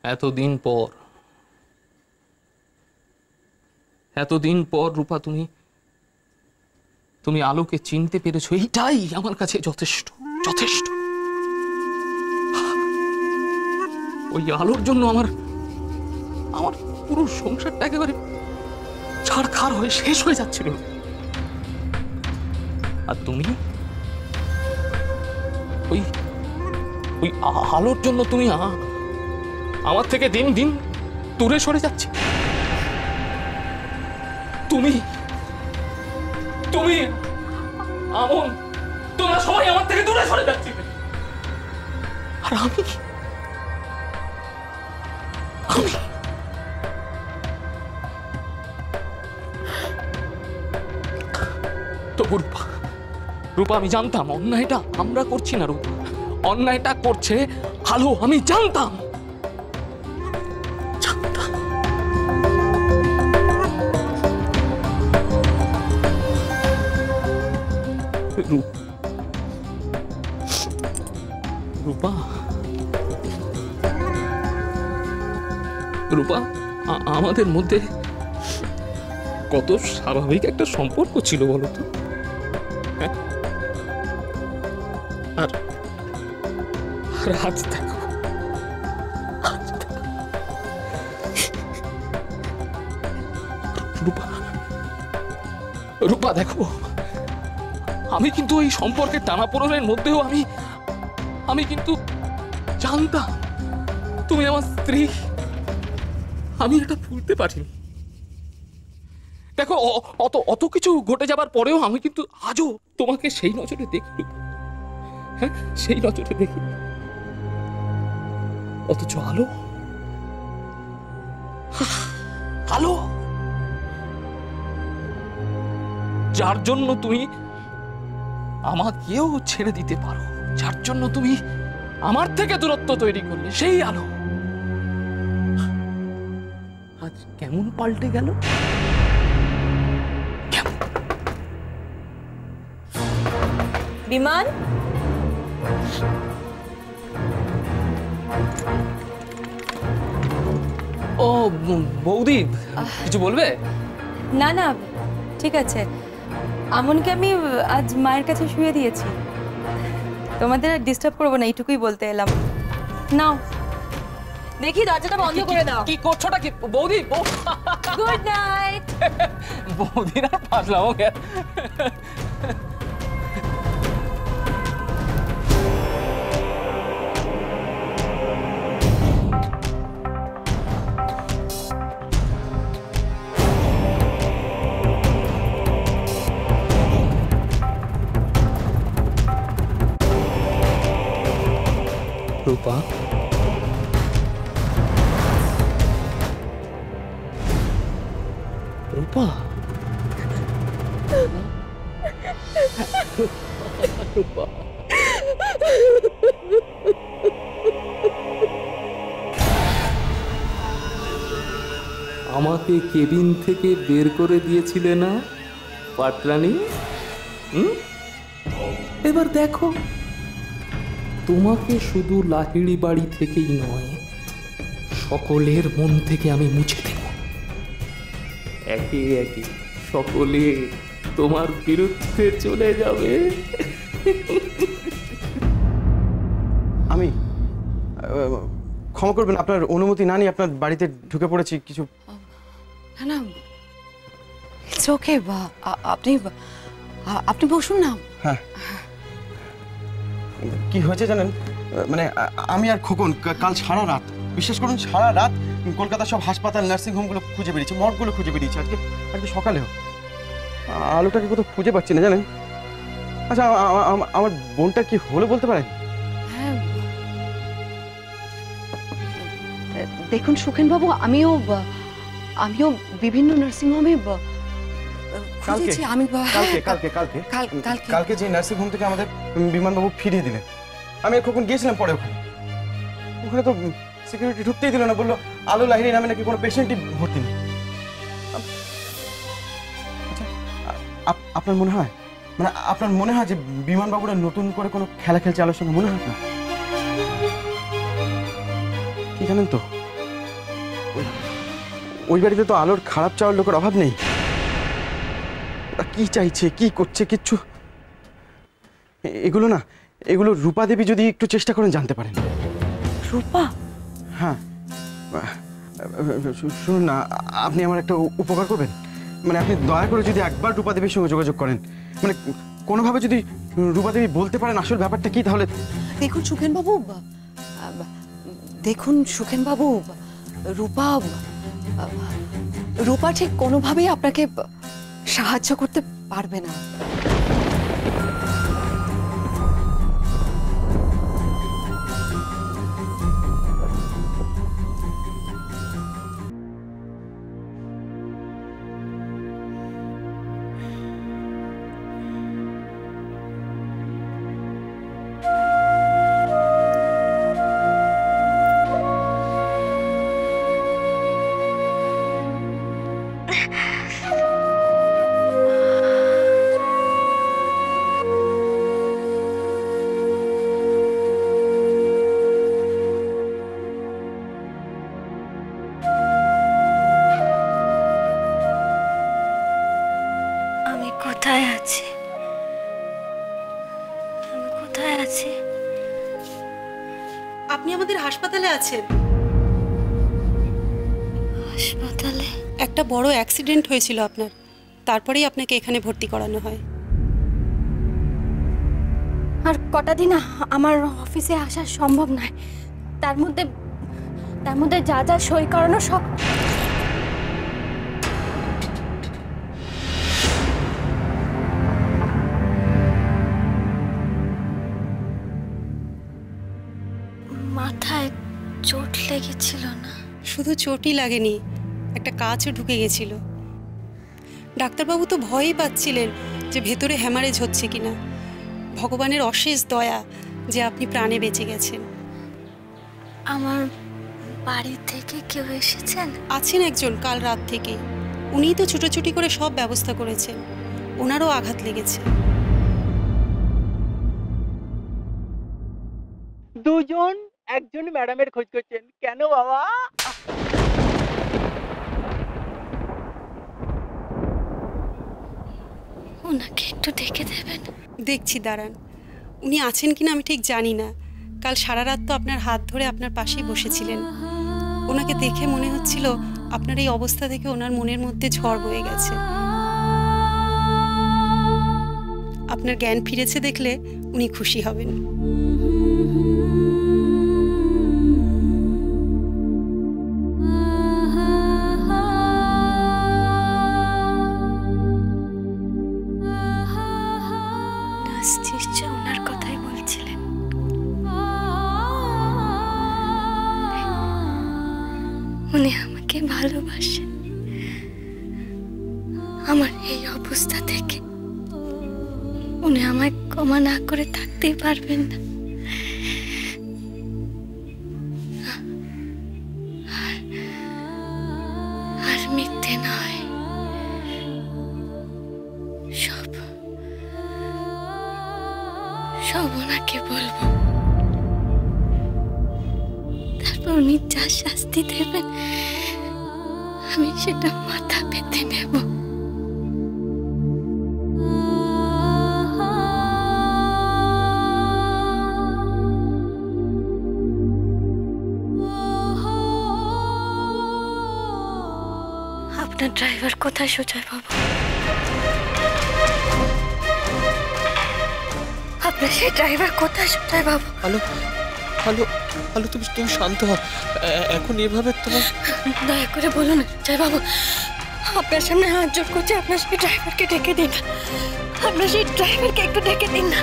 এতদিন পর রূপা তুমি আলোকে চিনতে পেরেছো, এইটাই আমার কাছে যথেষ্ট যথেষ্ট। ওই আলোর জন্য আমার পুরো সংসারটা একেবারে ছাড়খাড় হয়ে শেষ হয়ে যাচ্ছিল। আর তুমি ওই আলোর জন্য তুমি আমার থেকে দিন দিন দূরে সরে যাচ্ছে। তুমি আমন, তোমরা সবাই আমার থেকে দূরে সরে যাচ্ছে। আর আমি তবু রূপা আমি জানতাম অন্যায়টা আমরা করছি না, রূপা অন্যায়টা করছে আলো, আমি জানতাম। রূপা রূপা আমাদের মধ্যে কত স্বাভাবিক একটা সম্পর্ক ছিল বলতো। আর আজ দেখো, রূপা দেখো, আমি কিন্তু এই সম্পর্কের টানাপোড়েনের মধ্যেও আমি কিন্তু জানতাম তুমি আমার স্ত্রী। আমি এটা ভুলতে পারিনি। দেখো অত কিছু ঘটে যাবার পরেও আমি কিন্তু আজও তোমাকে সেই নজরে দেখি, হ্যাঁ সেই নজরে দেখি। অথচ আলো যার জন্য তুমি আমাকেও ছেড়ে দিতে পারো, যার জন্য তুমি আমার থেকে দূরত্ব তৈরি করলে, সেই আলো আজ কেমন পাল্টে গেল। বিমান, ও বৌদি, কিছু বলবে? না না ঠিক আছে, আমনকে আমি আজ মায়ের কাছে শুয়ে দিয়েছি, তোমাদের ডিস্টার্ব করবো না, এইটুকুই বলতে এলাম। নাও দেখি দরজাটা বন্ধ করে দাও। কি করছোটা কি বৌদি? Good night. বৌদির আর পারলাম কে। রূপা রূপা রূপা আমাকে কেবিন থেকে বের করে দিয়েছিলে না পাটরানী? এবার দেখো, তোমাকে শুধু লাহিড়ি বাড়ি থেকেই নয়, সকলের মন থেকে আমি মুছে দেব। একে একে সকলে তোমার বিরুদ্ধে চলে যাবে। আমি ক্ষমা করবেন, আপনার অনুমতি না নিয়ে আপনার বাড়িতে ঢুকে পড়েছি। কিছু না না, ইটস ওকে, আপনি বসুন না। হ্যাঁ, কি হয়েছে জানেন, মানে আমি আর খোকন কাল সারা রাত, বিশ্বাস করুন সারা রাত কলকাতার সব হাসপাতাল, নার্সিংহোমগুলো খুঁজে বেরিয়েছি, মর্গগুলো খুঁজে বেরিয়েছি। আজকে সকালেও আলোটাকে কোথাও খুঁজে পাচ্ছি না জানেন। আচ্ছা, আমার বোনটা কি হলো বলতে পারেন? হ্যাঁ দেখুন সুখেন বাবু, আমিও বিভিন্ন নার্সিংহোমে খুঁজেছি। আমি কালকে যে নার্সিংহোম থেকে আমাদের বিমানবাবু ফিরিয়ে দিলেন, আমি আর খোকন গিয়েছিলাম পরে ওখানে তো সিকিউরিটি ঢুকতেই দিল না, বললো আলো লাহিড়ী নামে নাকি কোনো পেশেন্টই ভর্তি নেই। আপনার মনে হয় যে বিমানবাবুরা নতুন করে কোনো খেলা খেলছে আলোর সঙ্গে? মনে হয় না কি জানেন তো, ওই বাড়িতে তো আলোর খারাপ চাওয়ার লোকের অভাব নেই। ওরা কি চাইছে, কি করছে, কিচ্ছু এগুলো রূপা দেবী যদি একটু চেষ্টা করেন জানতে পারেন। রূপা? হ্যাঁ, শুনুন না, আপনি আমার একটা উপকার করবেন। মানে আপনি দয়া করে যদি একবার রূপা দেবীর সঙ্গে যোগাযোগ করেন, মানে কোনোভাবে যদি রূপা দেবী বলতে পারেন আসল ব্যাপারটা কি, তাহলে। দেখুন সুখেনবাবু, রূপা ঠিক কোনোভাবেই আপনাকে সাহায্য করতে পারবে না। কোথায় আছি? আমি কোথায় আছি? আপনি আমাদের হাসপাতালে আছেন। হাসপাতালে? একটা বড় অ্যাক্সিডেন্ট হয়েছিল আপনার, তারপরেই আপনাকে এখানে ভর্তি করানো হয়। আর কটা দিন আমার অফিসে আসা সম্ভব নয়। তার মধ্যে যা যা সই করানো সব। মাথায় চোট লেগেছিল না? শুধু চোটই লাগেনি, একটা কাঁচও ঢুকে গেছিল। ডাক্তারবাবু তো ভয়ই পাচ্ছিলেন যে ভেতরে হ্যামারেজ হচ্ছে কিনা। ভগবানের অশেষ দয়া যে আপনি প্রাণে বেঁচে গেছেন। আমার বাড়ি থেকে কেউ এসেছেন? আছেন একজন, কাল রাত থেকে। উনিই তো ছুটোছুটি করে সব ব্যবস্থা করেছেন। ওনারও আঘাত লেগেছে। দুজন একজন ম্যাডামের খোঁজ করছেন কেন বাবা? ওনাকে একটু ডেকে দেবেন? দেখছি, দাঁড়ান। উনি আছেন কিনা আমি ঠিক জানি না। কাল সারা রাত তো আপনার হাত ধরে আপনার পাশেই বসেছিলেন। ওনাকে দেখে মনে হচ্ছিল আপনার এই অবস্থা থেকে ওনার মনের মধ্যে ঝড় বয়ে গেছে। আপনার জ্ঞান ফিরেছে দেখলে উনি খুশি হবেন। নিশ্চয় ওনার কথাই বলছিলেন। উনি আমাকে ভালোবাসেন। আমার এই অবস্থা থেকে উনি আমায় ক্ষমা না করে থাকতেই পারবেন না। আর মিথ্যে নয়, সব ওনাকে বলবো। তারপর উনি যা শাস্তি দেবেন আমি সেটা মাথা পেতে নেব। আপনার ড্রাইভার কোথায় সুজয় বাবু? আপনার সেই ড্রাইভার কোথায় সুজয় বাবু? হ্যালো হ্যালো হ্যালো, তুমি শান্ত হও। এখন এভাবে তোমার। দয়া করে বলুন সুজয় বাবু, আপনার সামনে হাত জোড় করছে, আপনার সেই ড্রাইভারকে ডেকে দিন। আপনার সেই ড্রাইভারকে একটু ডেকে দিন না।